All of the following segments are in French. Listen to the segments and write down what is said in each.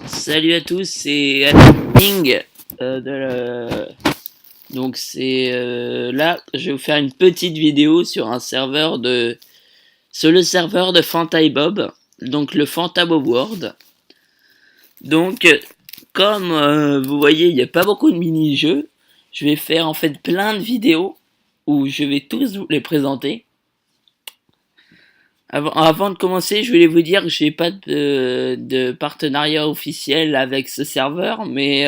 Salut à tous, c'est Adming. Donc c'est là, je vais vous faire une petite vidéo sur le serveur de Fantabob, donc le Fantabob World. Donc comme vous voyez, il n'y a pas beaucoup de mini-jeux. Je vais faire en fait plein de vidéos où je vais tous vous les présenter. Avant de commencer, je voulais vous dire que j'ai pas de partenariat officiel avec ce serveur, mais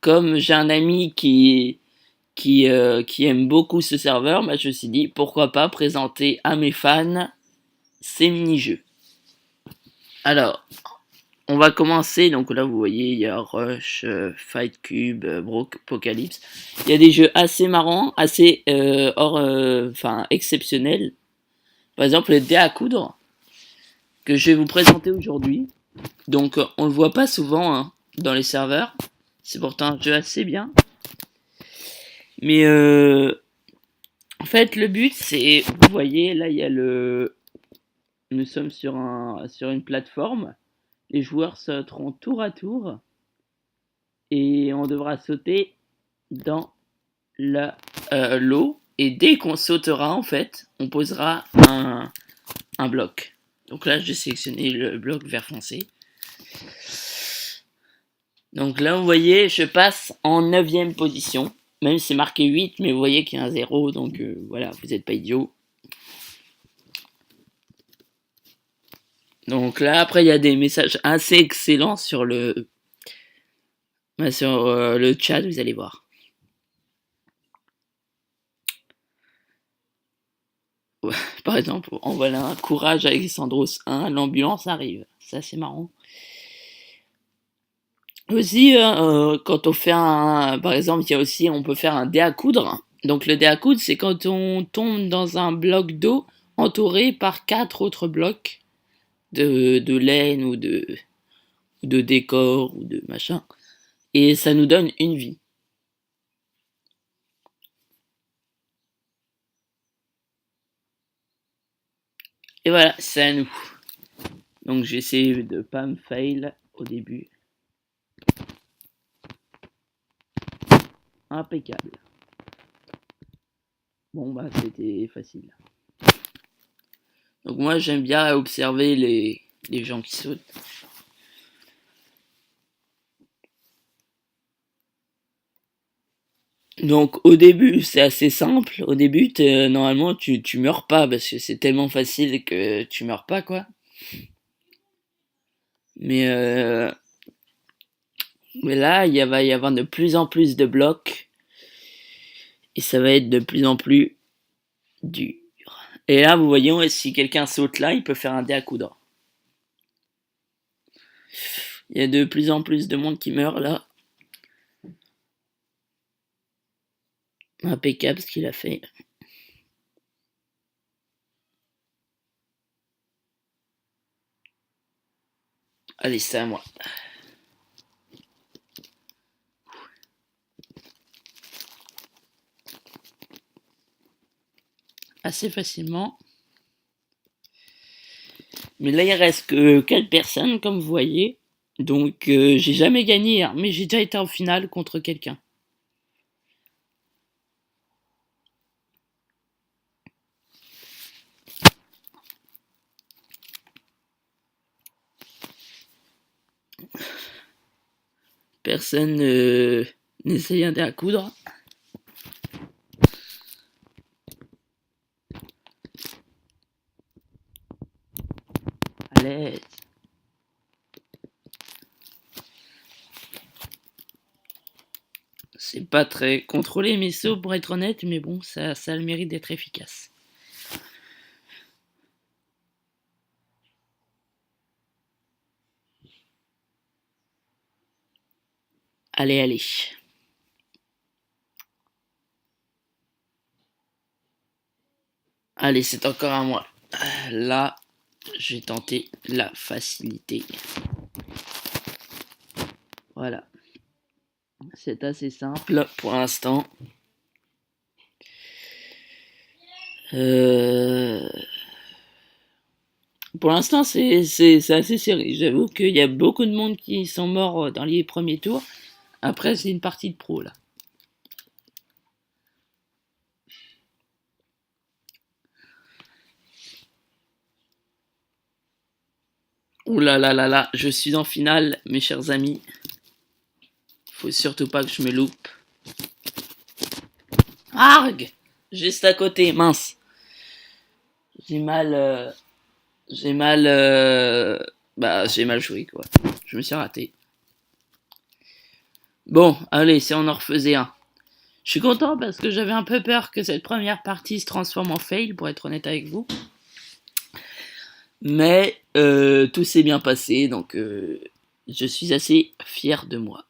comme j'ai un ami qui aime beaucoup ce serveur, bah, je me suis dit pourquoi pas présenter à mes fans ces mini-jeux. Alors, on va commencer. Donc là, vous voyez, il y a Rush, Fight Cube, Apocalypse. Il y a des jeux assez marrants, assez exceptionnels. Par exemple, le dé à coudre que je vais vous présenter aujourd'hui. Donc, on le voit pas souvent hein, dans les serveurs. C'est pourtant un jeu assez bien. Mais en fait, le but, c'est, vous voyez, là, il y a nous sommes sur une plateforme. Les joueurs sauteront tour à tour et on devra sauter dans l'eau. Et dès qu'on sautera, en fait, on posera un bloc. Donc là, j'ai sélectionné le bloc vert foncé. Donc là, vous voyez, je passe en 9ème position. Même si c'est marqué 8, mais vous voyez qu'il y a un 0, donc voilà, vous n'êtes pas idiot. Donc là, après, il y a des messages assez excellents sur le chat, vous allez voir. Par exemple, en voilà un, courage Alexandros 1, l'ambulance arrive. Ça, c'est marrant. Aussi, quand on fait par exemple, il y a aussi, on peut faire un dé à coudre. Donc le dé à coudre, c'est quand on tombe dans un bloc d'eau entouré par 4 autres blocs de laine ou de décor ou de machin. Et ça nous donne une vie. Et voilà, c'est à nous. Donc j'essaie de pas me fail au début. Impeccable. Bon bah c'était facile. Donc moi j'aime bien observer les gens qui sautent. Donc au début c'est assez simple. Au début normalement tu meurs pas parce que c'est tellement facile que tu meurs pas quoi. Mais là va y avoir de plus en plus de blocs et ça va être de plus en plus dur. Et là vous voyez si quelqu'un saute là il peut faire un dé à coudre. Il y a de plus en plus de monde qui meurt là. Impeccable ce qu'il a fait. Allez, c'est à moi. Assez facilement. Mais là, il reste que 4 personnes, comme vous voyez. Donc, j'ai jamais gagné, hein, mais j'ai déjà été en finale contre quelqu'un. Personne n'essayait à coudre. Allez. C'est pas très contrôlé mes sauts pour être honnête, mais bon, ça a le mérite d'être efficace. Allez, allez. Allez, c'est encore à moi. Là, j'ai tenté la facilité. Voilà. C'est assez simple pour l'instant. Pour l'instant, c'est assez serré. J'avoue qu'il y a beaucoup de monde qui sont morts dans les premiers tours. Après, c'est une partie de pro, là. Ouh là là là là, je suis en finale, mes chers amis. Faut surtout pas que je me loupe. Arg! Juste à côté, mince. J'ai mal... j'ai mal... j'ai mal joué, quoi. Je me suis raté. Bon, allez, si on en refaisait un. Je suis content parce que j'avais un peu peur que cette première partie se transforme en fail, pour être honnête avec vous. Mais tout s'est bien passé, donc je suis assez fier de moi.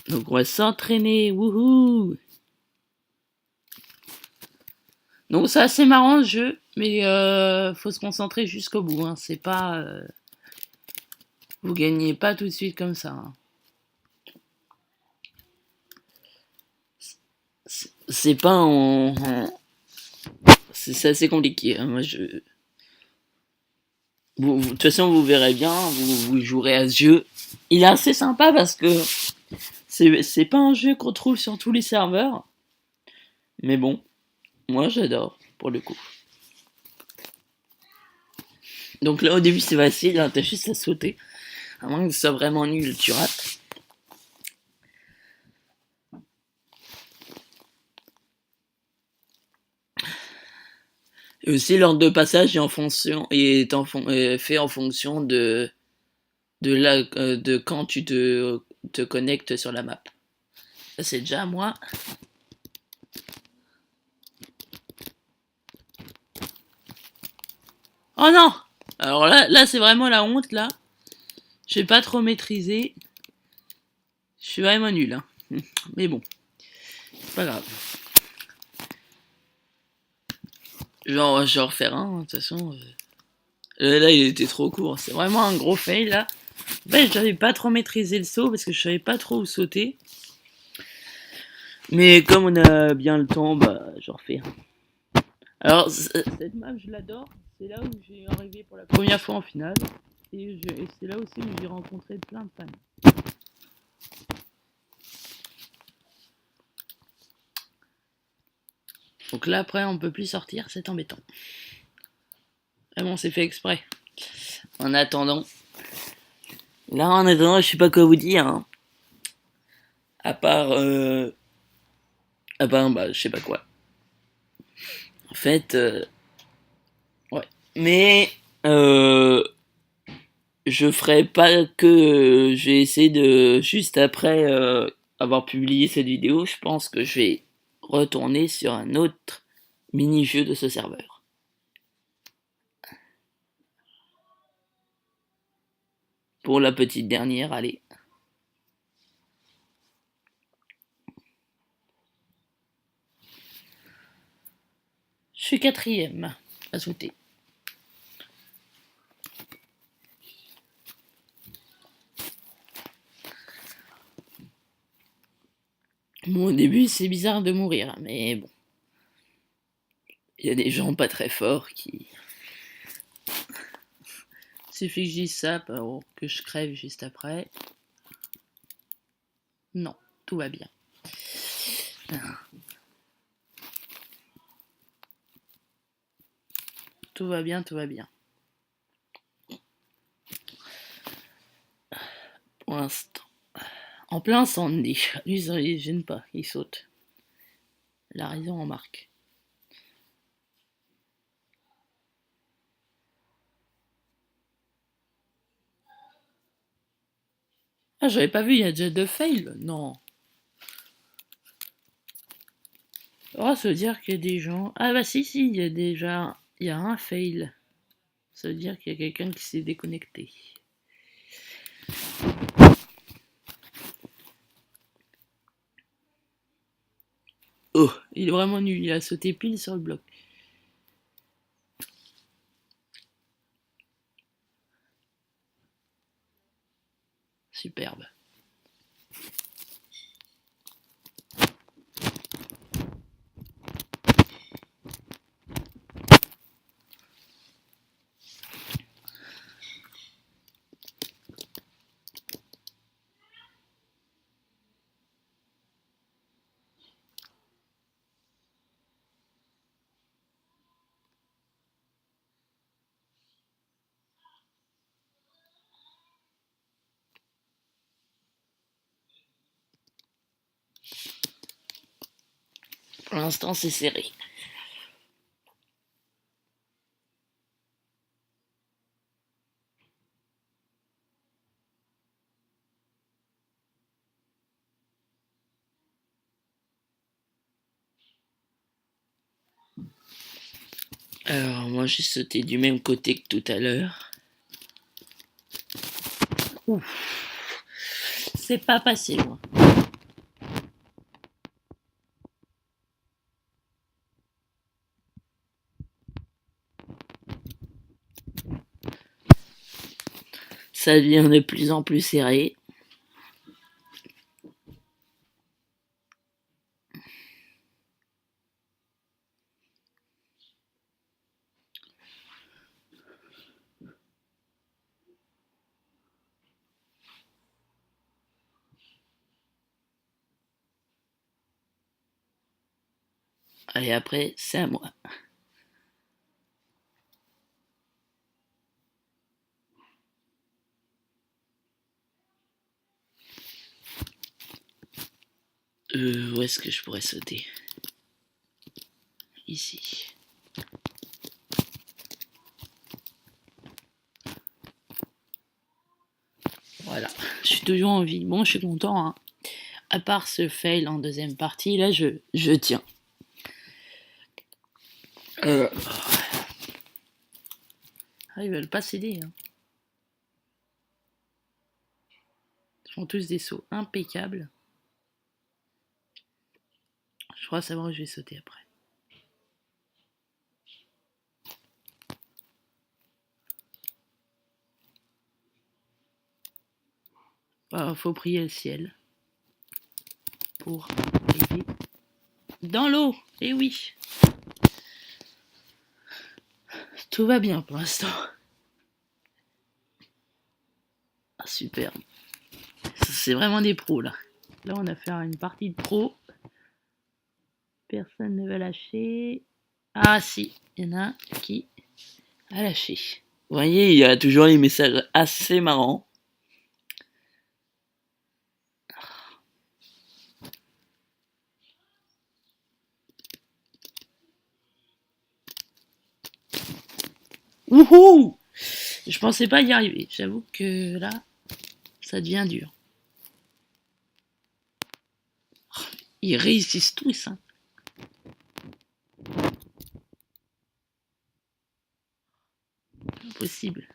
Donc on va s'entraîner, wouhou! Donc c'est assez marrant le jeu, mais faut se concentrer jusqu'au bout. Hein. C'est pas, vous gagnez pas tout de suite comme ça. Hein. C'est pas c'est assez compliqué. Hein. Moi je, de toute façon vous verrez bien, vous jouerez à ce jeu. Il est assez sympa parce que c'est pas un jeu qu'on trouve sur tous les serveurs, mais bon, moi j'adore pour le coup. Donc là au début c'est facile, hein, t'as juste à sauter. À moins que ce soit vraiment nul, tu rates. Et aussi l'ordre de passage est fait en fonction de quand tu te connectes sur la map. Ça c'est déjà moi. Oh non! Alors là c'est vraiment la honte là. J'ai pas trop maîtrisé. Je suis vraiment nul. Hein. Mais bon, c'est pas grave. Je vais en refaire un, de toute façon. Là, il était trop court. C'est vraiment un gros fail, là. En fait, j'avais pas trop maîtrisé le saut parce que je savais pas trop où sauter. Mais comme on a bien le temps, bah, j'en refais un. Alors, cette map, je l'adore. C'est là où j'ai arrivé pour la première fois en finale. Et c'est là aussi où j'ai rencontré plein de fans. Donc là, après, on peut plus sortir, c'est embêtant. Vraiment, c'est fait exprès. En attendant. Là, en attendant, je sais pas quoi vous dire. Hein. À part. Bah, je sais pas quoi. En fait. Ouais. Mais. Je ferai pas que. Je vais essayer de. Juste après avoir publié cette vidéo, je pense que je vais retourner sur un autre mini-jeu de ce serveur. Pour la petite dernière, allez. Je suis quatrième à sauter. Bon, au début, c'est bizarre de mourir, mais bon. Il y a des gens pas très forts qui. Suffit que je dise ça pour que je crève juste après. Non, tout va bien. Tout va bien, tout va bien. Pour l'instant. En plein Sandy. Lui, il gêne pas, il saute. La raison en marque. Ah, j'avais pas vu, il y a déjà deux fails. Non. Oh, ça veut dire qu'il y a des gens. Ah bah si, il y a déjà. Il y a un fail. Ça veut dire qu'il y a quelqu'un qui s'est déconnecté. Oh, il est vraiment nul, il a sauté pile sur le bloc. Superbe. Pour l'instant, c'est serré. Alors, moi, j'ai sauté du même côté que tout à l'heure. Ouf, c'est pas passé loin. Ça devient de plus en plus serré. Allez, après, c'est à moi. Où est-ce que je pourrais sauter? Ici. Voilà, je suis toujours en vie. Bon, je suis content, hein. À part ce fail en deuxième partie, là, je tiens. Ah, ils veulent pas céder, hein. Ils font tous des sauts impeccables. Je crois savoir où je vais sauter après. Faut prier le ciel pour arriver dans l'eau. Eh oui. Tout va bien pour l'instant. Ah, super. C'est vraiment des pros là. Là, on a fait une partie de pro. Personne ne va lâcher. Ah si, il y en a un qui a lâché. Vous voyez, il y a toujours les messages assez marrants. Wouhou! Je pensais pas y arriver. J'avoue que là, ça devient dur. Ils réussissent tous, hein. Impossible.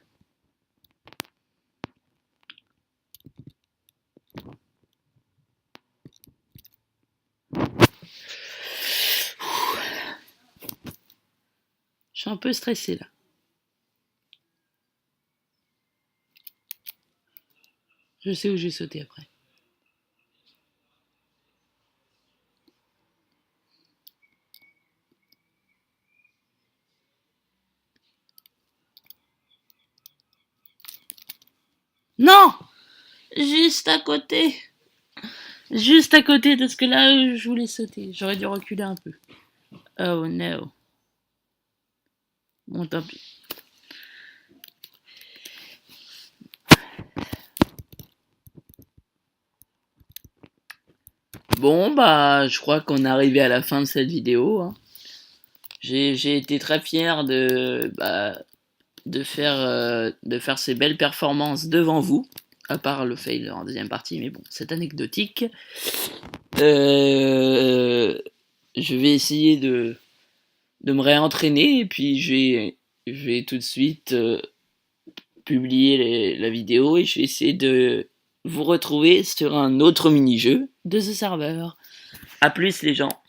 Je suis un peu stressé là. Je sais où je vais sauter après. Non! Juste à côté. Juste à côté de ce que là, je voulais sauter. J'aurais dû reculer un peu. Oh no. Bon, tant pis. Bon, bah, je crois qu'on est arrivé à la fin de cette vidéo, hein. J'ai été très fier de faire ces belles performances devant vous, à part le fail en deuxième partie, mais bon, c'est anecdotique. Je vais essayer de me réentraîner, et puis je vais tout de suite publier la vidéo, et je vais essayer de vous retrouver sur un autre mini-jeu de ce serveur. A plus les gens.